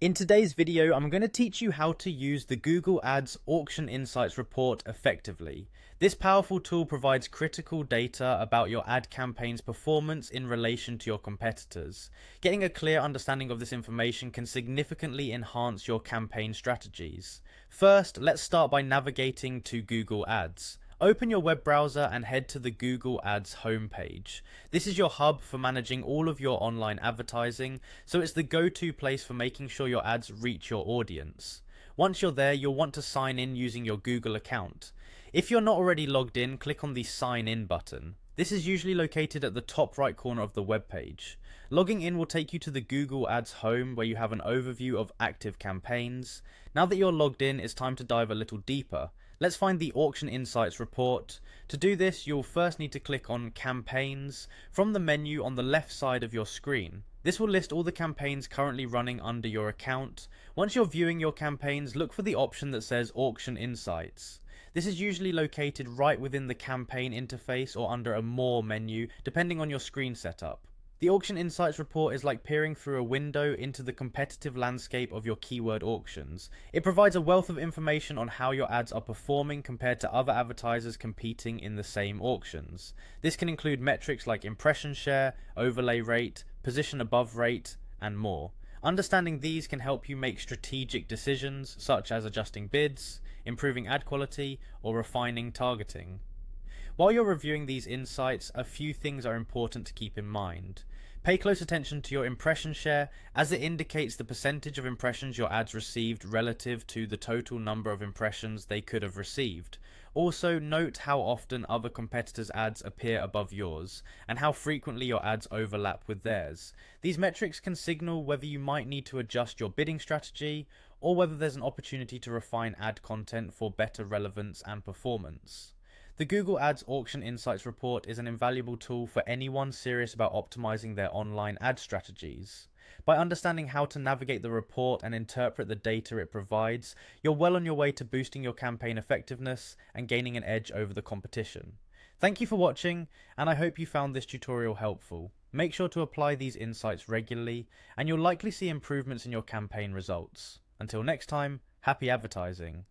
In today's video, I'm going to teach you how to use the Google Ads Auction Insights report effectively. This powerful tool provides critical data about your ad campaign's performance in relation to your competitors. Getting a clear understanding of this information can significantly enhance your campaign strategies. First, let's start by navigating to Google Ads. Open your web browser and head to the Google Ads homepage. This is your hub for managing all of your online advertising, so it's the go-to place for making sure your ads reach your audience. Once you're there, you'll want to sign in using your Google account. If you're not already logged in, click on the Sign In button. This is usually located at the top right corner of the web page. Logging in will take you to the Google Ads home where you have an overview of active campaigns. Now that you're logged in, it's time to dive a little deeper. Let's find the Auction Insights report. To do this, you'll first need to click on Campaigns from the menu on the left side of your screen. This will list all the campaigns currently running under your account. Once you're viewing your campaigns, look for the option that says Auction Insights. This is usually located right within the campaign interface or under a More menu, depending on your screen setup. The Auction Insights report is like peering through a window into the competitive landscape of your keyword auctions. It provides a wealth of information on how your ads are performing compared to other advertisers competing in the same auctions. This can include metrics like impression share, overlay rate, position above rate, and more. Understanding these can help you make strategic decisions such as adjusting bids, improving ad quality, or refining targeting. While you're reviewing these insights, a few things are important to keep in mind. Pay close attention to your impression share, as it indicates the percentage of impressions your ads received relative to the total number of impressions they could have received. Also, note how often other competitors' ads appear above yours, and how frequently your ads overlap with theirs. These metrics can signal whether you might need to adjust your bidding strategy, or whether there's an opportunity to refine ad content for better relevance and performance. The Google Ads Auction Insights report is an invaluable tool for anyone serious about optimizing their online ad strategies. By understanding how to navigate the report and interpret the data it provides, you're well on your way to boosting your campaign effectiveness and gaining an edge over the competition. Thank you for watching, and I hope you found this tutorial helpful. Make sure to apply these insights regularly, and you'll likely see improvements in your campaign results. Until next time, happy advertising!